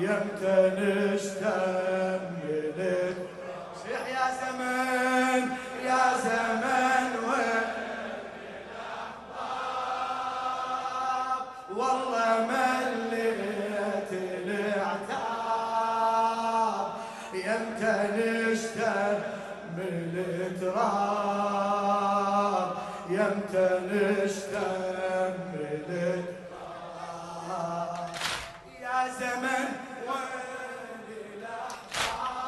يمتى نشتملك. صيح يا زمن يا زمن وين الأحباب، والله مليت العتاب. يمتى نشتمل تراب، يمتى نشتمل تراب. يا زمن وين الأحباب،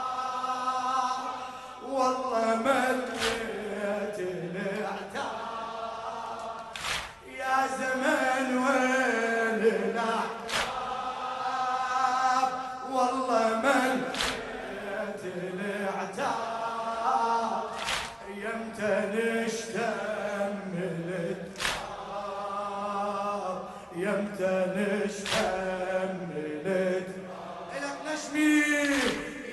والله مليت العتاب. يا زمن وين الأحباب، والله مليت العتاب. يمتى نشتمل التراب، يمتى نشتمل لك نشمي.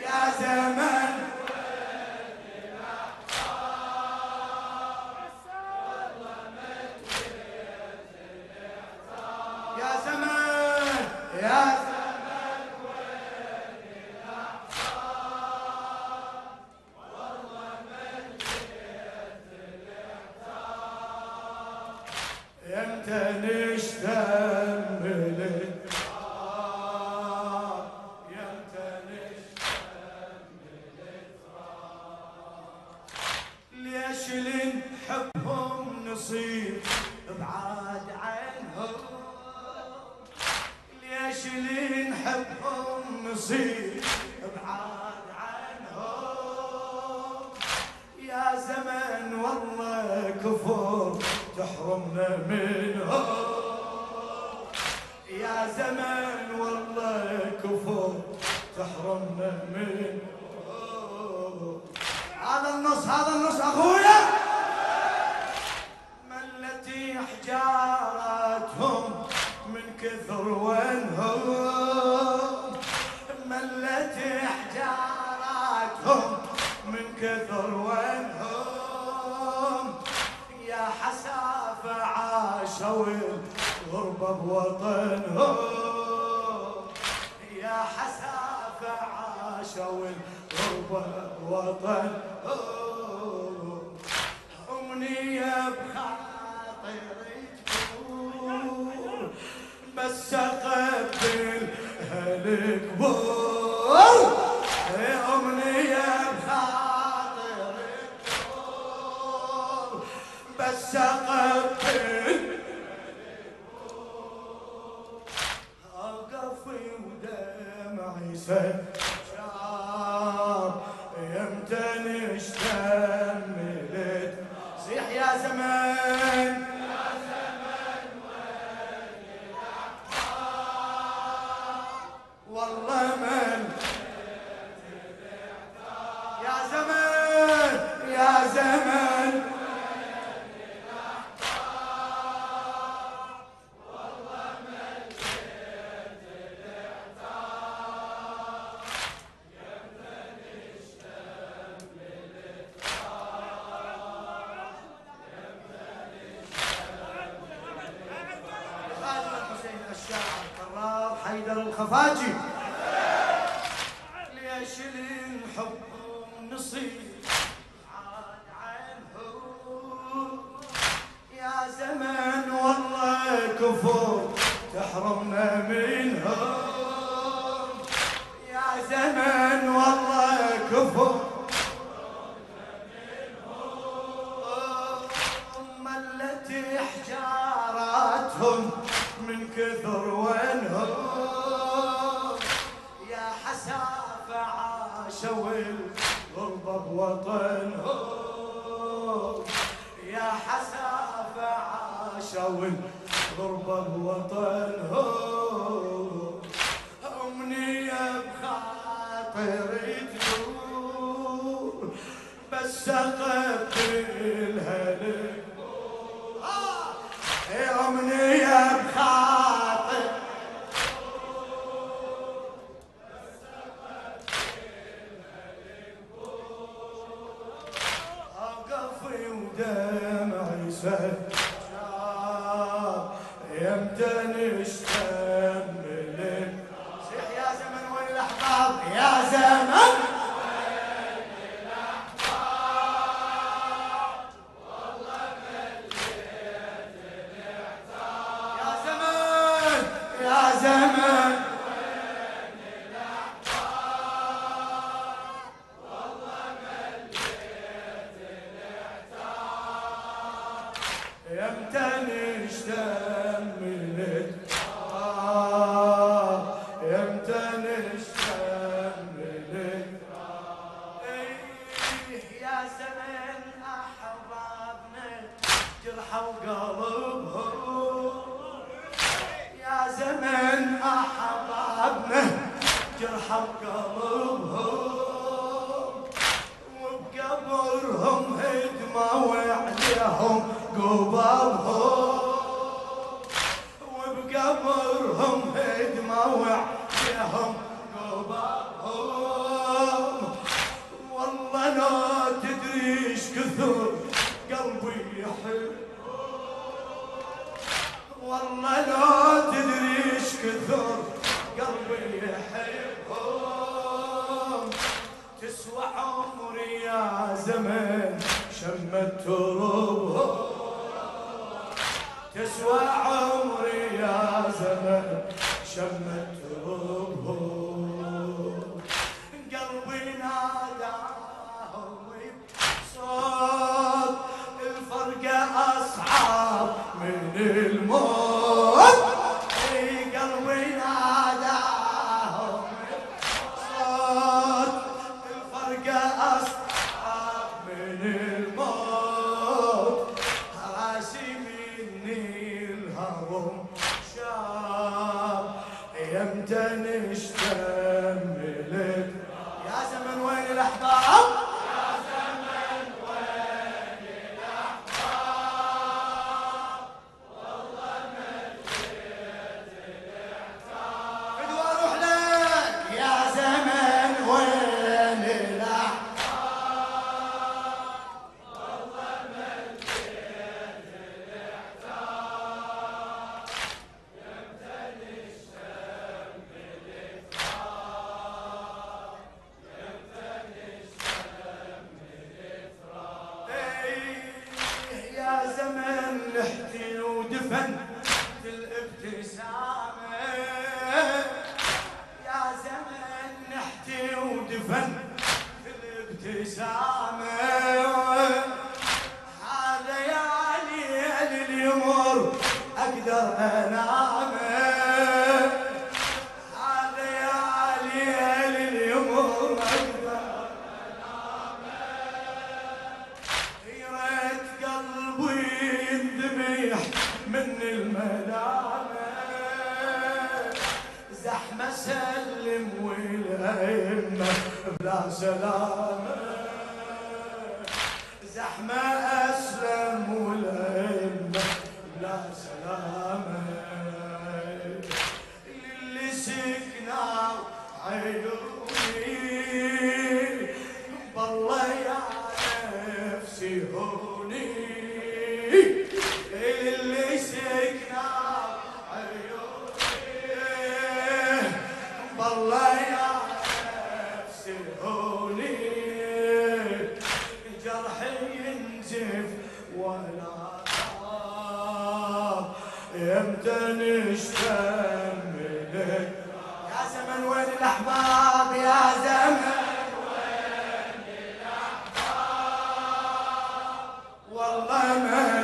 يا زمن يا زمن يا زمن وين الأحباب، والله مليت العتاب. يمتى نشتمل التراب، يمتى نشتمل التراب. ليش لنحبهم نصير بعاد عنهم، ليش لنحبهم نصير بعاد عنهم. يا زمن والله كفر تحرمنا منهم، يا زمن والله كفر تحرمنا منهم. هذا النص هذا النص اخويا. ملتي حجارتهم من كثر وينهم، ملتي حجارتهم من كثر وينهم. يا حسافة عاشوا الغربة بوطنهم، يا حسافة عاشوا الغربة بوطنهم. أمنية بخاطري تكون، بس أقبلها القبور. أمنية بخاطري تكون، بس أقبل أقفي ودمعي سجاب. يمتى نشتمل صيح يا زمن يا زمن وين الأحباب، والله من يا زمن يا زمن وين الأحباب، والله مليت العتاب. يمتى نشتمل التراب، يمتى نشتمل خالد الحسين الشاعر الكرار حيدر الخفاجي. ليش لنحبهم نصير عاد عنهم، يا زمن والله كفر تحرمنا منهم. يا زمن والله كفر ملت حجاراتهم من كثر وينهم. يا حسافة عاشوا الغربة بوطنهم، يا حسافة عاشوا الغربة بوطنهم. أمنية بخاطري تدور، بس أقبلها للقبور. أمنية بخاطر بس أقبلها للقبور. أقفي ودمعي سجاب. يمتى نشتمل صيح يا زمن انسحب قلبهم وبقبرهم هدمة وعليهم قبابهم وبقبرهم هدمة وعليهم قبابهم والله لا تدري ايش كثر قلبي يحب والله لا تدري ايش كثر قلبي يحبهم تسوى عمري يا زمن شمت تربهم تسوى عمري يا زمن شمت تربهم قلبي ناداهم بصوت الفرقة أصعب من الموت قلبي ناداهم بصوت الفرقة أصعب من الموت راسي مني الهرم شاب يمتى نشتملك يا زمن وين الأحباب لحتي ودفن في الابتسامة يا زمن نحتي ودفن في الابتسامة هذا يا ليل اليمر أقدر أنام هذا يا ليل اليمر أقدر أنام غيرت قلبي من الملامة زحمة سلم والأئمة بلا سلامة زحمة أسلم والأئمة بلا سلامة اللي سكنا عيوني بالله يا نفسي هوني اللي سكنا عيوني بالله يا نفسي هوني جرحي ينزف ولا طاب يمتى نشتملك يا زمن وين الأحباب يا زمن وين الأحباب والله من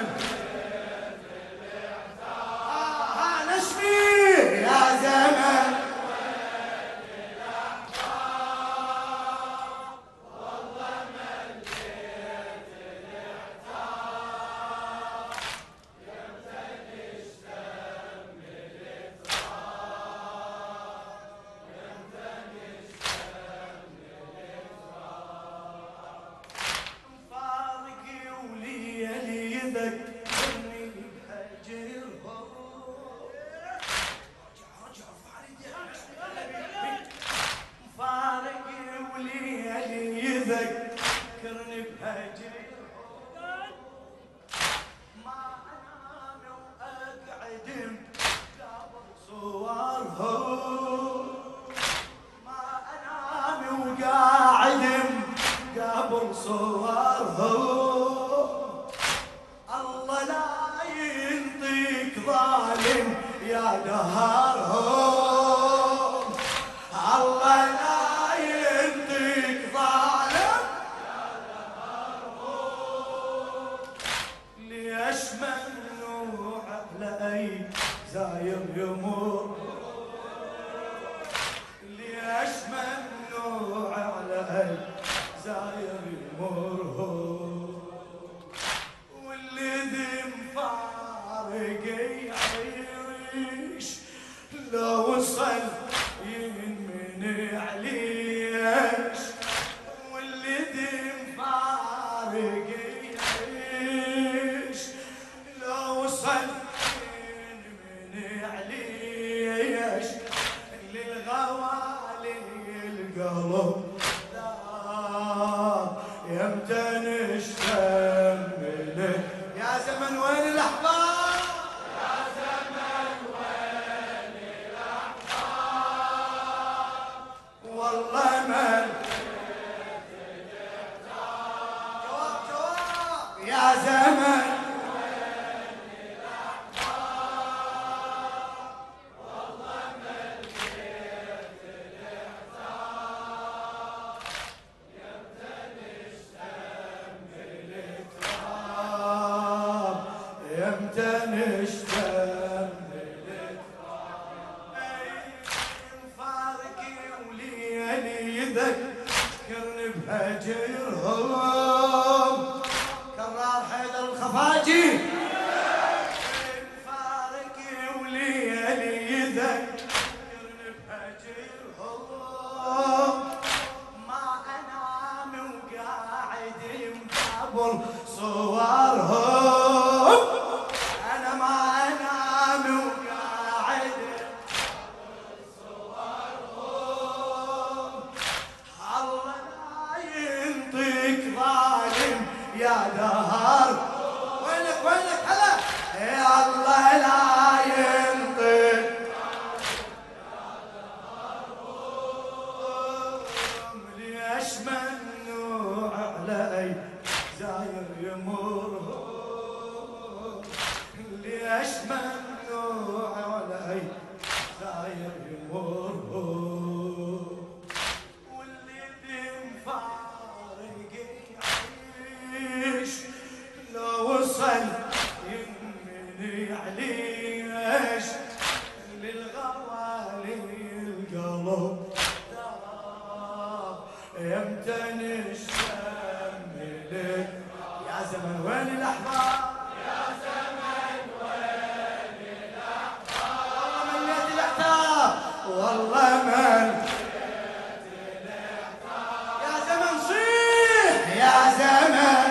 يذكرني بهجرهم ما انام واقعد قبل صورهم ما انام وقاعد قبل صورهم الله لا ينطيك ظالم يا دهرهم الله لا زاير يمر ليش ممنوع على زاير يمر واللي ذي مفارق يعيش القلب ذاب يمتى نشتمل يا زمن وين الأحباب يا زمن وين الأحباب والله ما جواب يا زمن ذكرني بهجرهم كرار حيدر الخفاجي فارقي وليالي يذكرني بهجرهم ما انام وقاعد مقابل صورهم انا ما انام وقاعد يا دهر وينك وينك هلا يا الله لا ينطق ليش ممنوع علي زاير يمر ليش ممنوع علي زاير يمر واللي بمفارق لو وصل يمني عليش للغوالي القلب ذاب يمتى نشتملك يا زمن وين الأحباب يا زمن وين الأحباب والله مليت الأحباب والله من يا زمن صيح يا زمن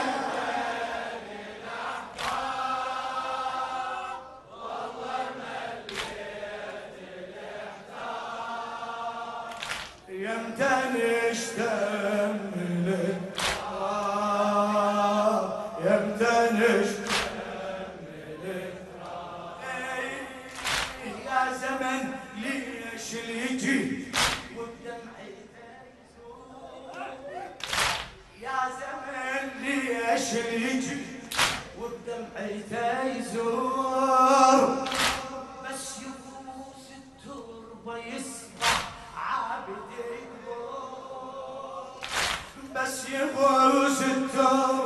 يمتى نشتملك يمتى نشتملك يا زمن ليش يجي والدمع يا زمن ليش يجي والدمع يزور بس يبوس التربه يصبح عابد بس يبوس التربه